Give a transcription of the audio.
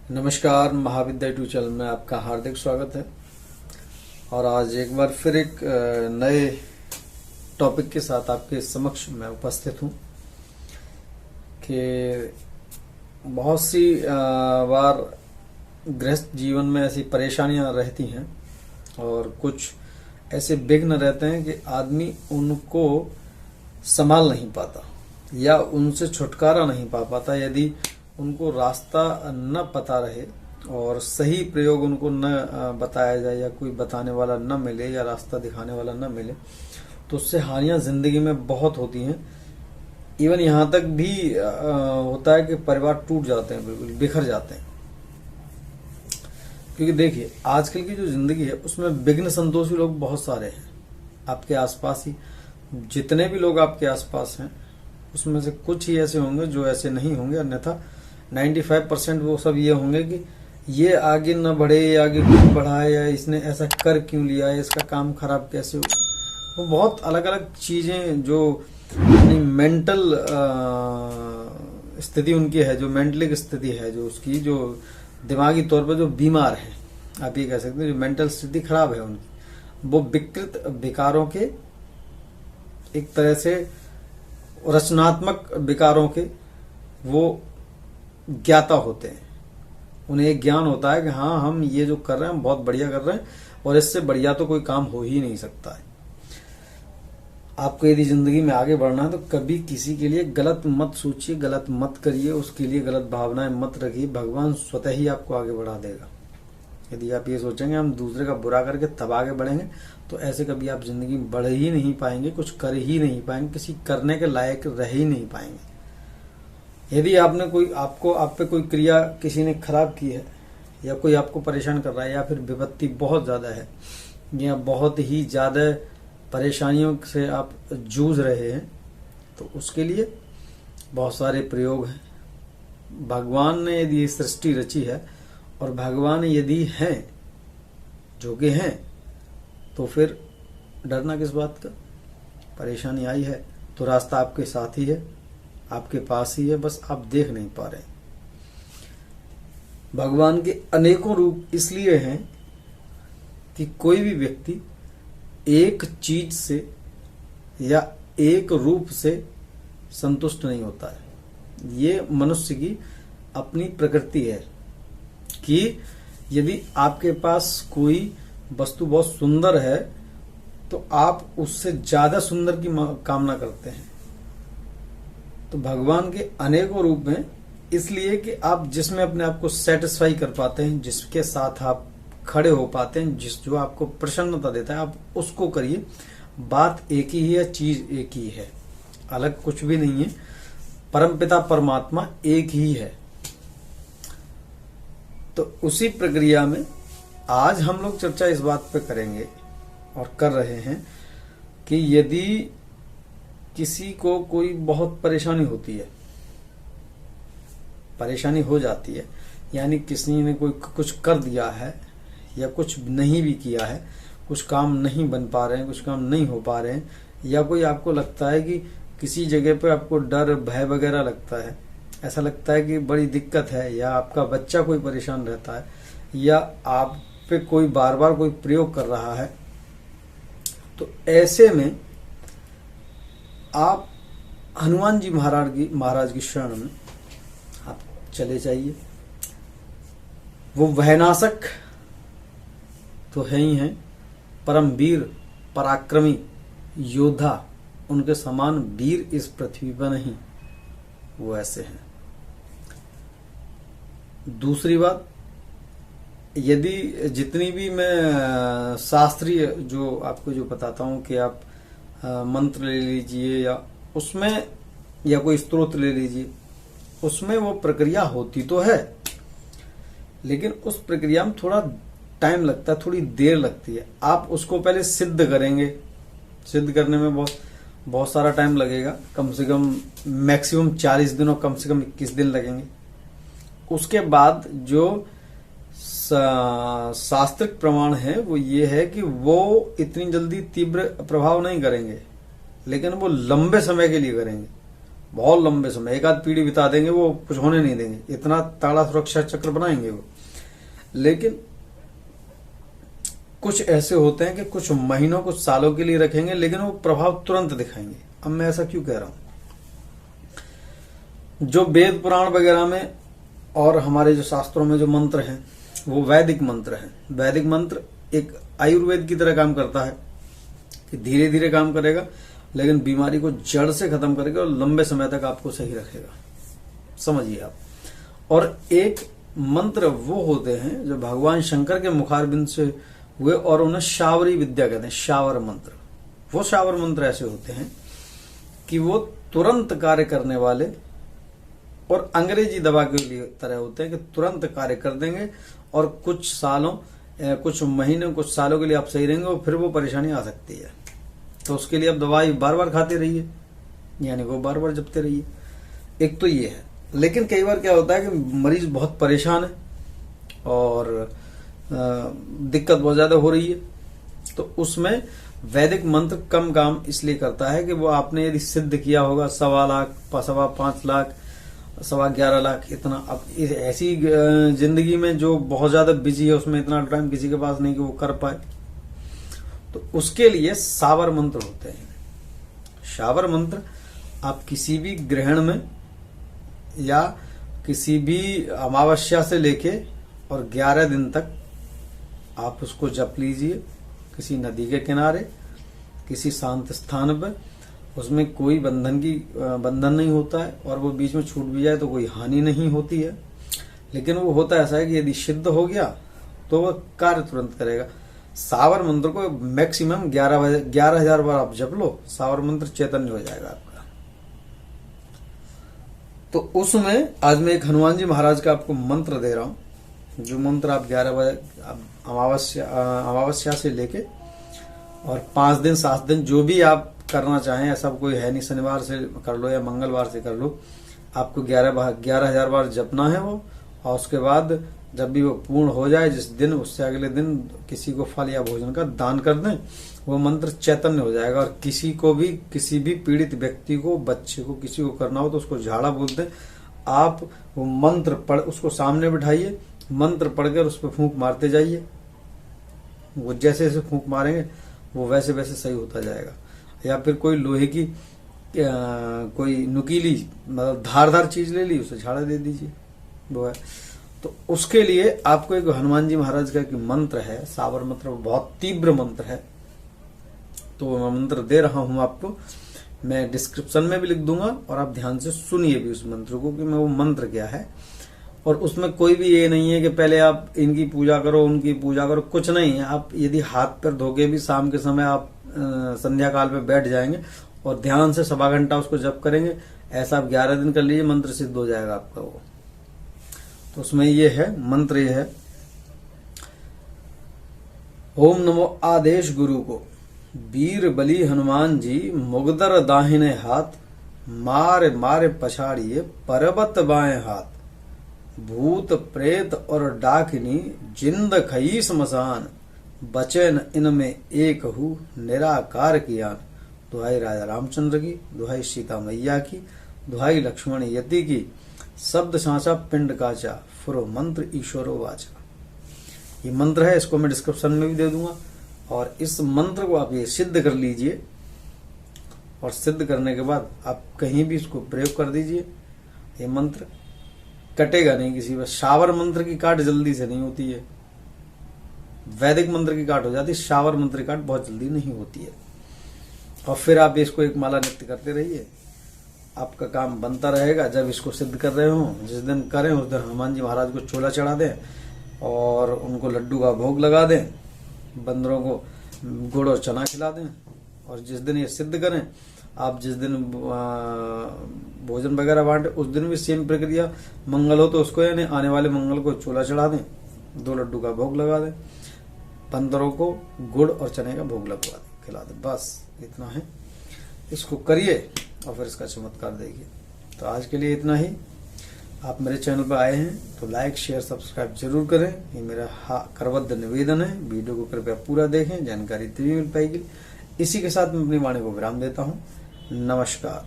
नमस्कार, महाविद्या YouTube channel में आपका हार्दिक स्वागत है। और आज एक बार फिर एक नए टॉपिक के साथ आपके समक्ष मैं उपस्थित हूं कि बहुत सी बार गृहस्थ जीवन में ऐसी परेशानियां रहती हैं और कुछ ऐसे विघ्न रहते हैं कि आदमी उनको संभाल नहीं पाता या उनसे छुटकारा नहीं पा पाता यदि उनको रास्ता न पता रहे और सही प्रयोग उनको न बताया जाए या कोई बताने वाला न मिले या रास्ता दिखाने वाला न मिले तो उससे हानियां जिंदगी में बहुत होती हैं। इवन यहाँ तक भी होता है कि परिवार टूट जाते हैं, बिल्कुल बिखर जाते हैं। क्योंकि देखिए, आजकल की जो जिंदगी है उसमें विघ्न संतोषी लोग बहुत सारे हैं। आपके आसपास ही जितने भी लोग आपके आसपास हैं उसमें से कुछ ही ऐसे होंगे जो ऐसे नहीं होंगे, अन्यथा 95% वो सब ये होंगे कि ये आगे न बढ़े, ये आगे क्यों बढ़ा है, या इसने ऐसा कर क्यों लिया है, इसका काम खराब कैसे हो। वो बहुत अलग अलग चीजें जो अपनी मेंटल स्थिति उनकी है, जो मेंटलिक स्थिति है, जो उसकी जो दिमागी तौर पर जो बीमार है, आप ये कह सकते हैं जो मेंटल स्थिति खराब है उनकी, वो विकृत विकारों के एक तरह से रचनात्मक विकारों के वो ज्ञाता होते हैं। उन्हें एक ज्ञान होता है कि हाँ, हम ये जो कर रहे हैं हम बहुत बढ़िया कर रहे हैं और इससे बढ़िया तो कोई काम हो ही नहीं सकता है। आपको यदि जिंदगी में आगे बढ़ना है तो कभी किसी के लिए गलत मत सोचिए, गलत मत करिए, उसके लिए गलत भावनाएं मत रखिए। भगवान स्वतः ही आपको आगे बढ़ा देगा। यदि आप ये सोचेंगे हम दूसरे का बुरा करके तब आगे बढ़ेंगे तो ऐसे कभी आप जिंदगी में बढ़ ही नहीं पाएंगे, कुछ कर ही नहीं पाएंगे, किसी करने के लायक रह ही नहीं पाएंगे। यदि आपने कोई आप पे कोई क्रिया किसी ने खराब की है या कोई आपको परेशान कर रहा है या फिर विपत्ति बहुत ज्यादा है या बहुत ही ज्यादा परेशानियों से आप जूझ रहे हैं तो उसके लिए बहुत सारे प्रयोग हैं। भगवान ने यदि ये सृष्टि रची है और भगवान यदि हैं जो कि हैं तो फिर डरना किस बात का। परेशानी आई है तो रास्ता आपके साथ ही है, आपके पास ही है, बस आप देख नहीं पा रहे। भगवान के अनेकों रूप इसलिए हैं कि कोई भी व्यक्ति एक चीज से या एक रूप से संतुष्ट नहीं होता है। ये मनुष्य की अपनी प्रकृति है कि यदि आपके पास कोई वस्तु बहुत सुंदर है तो आप उससे ज्यादा सुंदर की कामना करते हैं। तो भगवान के अनेकों रूप हैं इसलिए कि आप जिसमें अपने आप को सेटिस्फाई कर पाते हैं, जिसके साथ आप खड़े हो पाते हैं, जो आपको प्रसन्नता देता है, आप उसको करिए। बात एक ही है, चीज एक ही है, अलग कुछ भी नहीं है। परमपिता परमात्मा एक ही है। तो उसी प्रक्रिया में आज हम लोग चर्चा इस बात पे करेंगे और कर रहे हैं कि यदि किसी को कोई बहुत परेशानी होती है, परेशानी हो जाती है, यानी किसी ने कोई कुछ कर दिया है या कुछ नहीं भी किया है, कुछ काम नहीं बन पा रहे हैं, कुछ काम नहीं हो पा रहे हैं, या कोई आपको लगता है कि किसी जगह पे आपको डर भय वगैरह लगता है, ऐसा लगता है कि बड़ी दिक्कत है, या आपका बच्चा कोई परेशान रहता है, या आप पे कोई बार बार कोई प्रयोग कर रहा है, तो ऐसे में आप हनुमान जी महाराज की शरण में आप चले जाइए। वो वहनाशक तो है ही हैं, परम वीर पराक्रमी योद्धा, उनके समान वीर इस पृथ्वी पर नहीं, वो ऐसे हैं। दूसरी बात, यदि जितनी भी मैं शास्त्रीय जो आपको जो बताता हूं कि आप मंत्र ले लीजिए या उसमें या कोई स्तोत्र ले लीजिए, उसमें वो प्रक्रिया होती तो है लेकिन उस प्रक्रिया में थोड़ा टाइम लगता है, थोड़ी देर लगती है। आप उसको पहले सिद्ध करेंगे, सिद्ध करने में बहुत सारा टाइम लगेगा, कम से कम मैक्सिमम 40 दिन और कम से कम 21 दिन लगेंगे। उसके बाद जो शास्त्रिक प्रमाण है वो ये है कि वो इतनी जल्दी तीव्र प्रभाव नहीं करेंगे, लेकिन वो लंबे समय के लिए करेंगे। बहुत लंबे समय, एक आध पीढ़ी बिता देंगे, वो कुछ होने नहीं देंगे, इतना तगड़ा सुरक्षा चक्र बनाएंगे वो। लेकिन कुछ ऐसे होते हैं कि कुछ महीनों कुछ सालों के लिए रखेंगे, लेकिन वो प्रभाव तुरंत दिखाएंगे। अब मैं ऐसा क्यों कह रहा हूं? जो वेद पुराण वगैरह में और हमारे जो शास्त्रों में जो मंत्र हैं वो वैदिक मंत्र हैं। वैदिक मंत्र एक आयुर्वेद की तरह काम करता है कि धीरे धीरे काम करेगा, लेकिन बीमारी को जड़ से खत्म करेगा और लंबे समय तक आपको सही रखेगा, समझिए आप। और एक मंत्र वो होते हैं जो भगवान शंकर के मुखारबिंद से हुए और उन्हें शावरी विद्या कहते हैं, शावर मंत्र। वो शावर मंत्र ऐसे होते हैं कि वो तुरंत कार्य करने वाले और अंग्रेजी दवा के लिए तरह होते हैं कि तुरंत कार्य कर देंगे और कुछ सालों, कुछ महीने, कुछ सालों के लिए आप सही रहेंगे और फिर वो परेशानी आ सकती है। तो उसके लिए आप दवाई बार बार खाते रहिए, यानी वो बार बार जपते रहिए। एक तो ये है। लेकिन कई बार क्या होता है कि मरीज बहुत परेशान है और दिक्कत बहुत ज्यादा हो रही है, तो उसमें वैदिक मंत्र कम काम इसलिए करता है कि वो आपने यदि सिद्ध किया होगा 1.25 लाख, 5.5 लाख, 11.25 लाख, इतना। अब ऐसी जिंदगी में जो बहुत ज्यादा बिजी है उसमें इतना टाइम किसी के पास नहीं कि वो कर पाए, तो उसके लिए शावर मंत्र होते हैं। शावर मंत्र आप किसी भी ग्रहण में या किसी भी अमावस्या से लेके और 11 दिन तक आप उसको जप लीजिए, किसी नदी के किनारे, किसी शांत स्थान पर। उसमें कोई बंधन नहीं होता है और वो बीच में छूट भी जाए तो कोई हानि नहीं होती है। लेकिन वो होता ऐसा है कि यदि सिद्ध हो गया तो वो कार्य तुरंत करेगा। सावर मंत्र को मैक्सिमम 11,000 बार आप जप लो, सावर मंत्र चैतन्य हो जाएगा आपका। तो उसमें आज मैं एक हनुमान जी महाराज का आपको मंत्र दे रहा हूं, जो मंत्र आप 11 बजे अमावस्या से लेके और 5 दिन 7 दिन जो भी आप करना चाहें, ऐसा कोई है नहीं, शनिवार से कर लो या मंगलवार से कर लो, आपको 11,000 बार जपना है वो। और उसके बाद जब भी वो पूर्ण हो जाए, जिस दिन, उससे अगले दिन किसी को फल या भोजन का दान कर दें, वो मंत्र चैतन्य हो जाएगा। और किसी को भी, किसी भी पीड़ित व्यक्ति को, बच्चे को, किसी को करना हो तो उसको झाड़ा बोलते हैं। आप वो मंत्र पढ़, उसको सामने बिठाइए, मंत्र पढ़कर उस पर फूंक मारते जाइए। वो जैसे जैसे फूंक मारेंगे वो वैसे वैसे सही होता जाएगा। या फिर कोई लोहे की कोई नुकीली मतलब धारदार चीज ले ली, उसे झाड़ा दे दीजिए, वो है। तो उसके लिए आपको एक हनुमान जी महाराज का एक मंत्र है, सावर मंत्र, बहुत तीव्र मंत्र है। तो मैं मंत्र दे रहा हूं आपको, मैं डिस्क्रिप्शन में भी लिख दूंगा और आप ध्यान से सुनिए भी उस मंत्र को कि मैं वो मंत्र क्या है। और उसमें कोई भी ये नहीं है कि पहले आप इनकी पूजा करो, उनकी पूजा करो, कुछ नहीं है। आप यदि हाथ पैर धो के भी शाम के समय आप संध्या काल पे बैठ जाएंगे और ध्यान से 1.25 घंटा उसको जप करेंगे, ऐसा आप 11 दिन कर लीजिए, मंत्र सिद्ध हो जाएगा आपका वो। तो उसमें ये है मंत्र, ये है ओम नमो आदेश गुरु को, वीर बली हनुमान जी मुगदर दाहिने हाथ, मारे मारे पछाड़िए पर्वत बाएं हाथ, भूत प्रेत और डाकिनी जिंद खई स्मशान, बचे न इनमें एक हु निराकार कियान। दुहाई राजा रामचंद्र की, दुहाई सीता मैया की, दुहाई लक्ष्मण यति की, शब्द सांचा पिंड काचा, फुरो मंत्र ईश्वरो वाचा। ये मंत्र है, इसको मैं डिस्क्रिप्शन में भी दे दूंगा। और इस मंत्र को आप ये सिद्ध कर लीजिए और सिद्ध करने के बाद आप कहीं भी इसको प्रयोग कर दीजिए। ये मंत्र कटेगा नहीं किसी पर। शावर मंत्र की काट जल्दी से नहीं होती है, वैदिक मंत्र की काट हो जाती है, शावर मंत्र की काट बहुत जल्दी नहीं होती है। और फिर आप इसको एक माला नित्य करते रहिए, आपका काम बनता रहेगा। जब इसको सिद्ध कर रहे हो, जिस दिन करें उस दिन हनुमान जी महाराज को चोला चढ़ा दें और उनको लड्डू का भोग लगा दें, बंदरों को गुड़ और चना खिला दें। और जिस दिन ये सिद्ध करें, आप जिस दिन भोजन वगैरह बांटे, उस दिन भी सेम प्रक्रिया। मंगल हो तो उसको, यानी आने वाले मंगल को चोला चढ़ा दें, 2 लड्डू का भोग लगा दें, बंदरों को गुड़ और चने का भोग लगवा दें, खिला दें। बस इतना है, इसको करिए और फिर इसका चमत्कार देखिए। तो आज के लिए इतना ही। आप मेरे चैनल पर आए हैं तो लाइक शेयर सब्सक्राइब जरूर करें, ये मेरा करबद्ध निवेदन है। वीडियो को कृपया पूरा देखें, जानकारी तभी मिल पाएगी। इसी के साथ मैं अपनी वाणी को विराम देता हूँ। नमस्कार।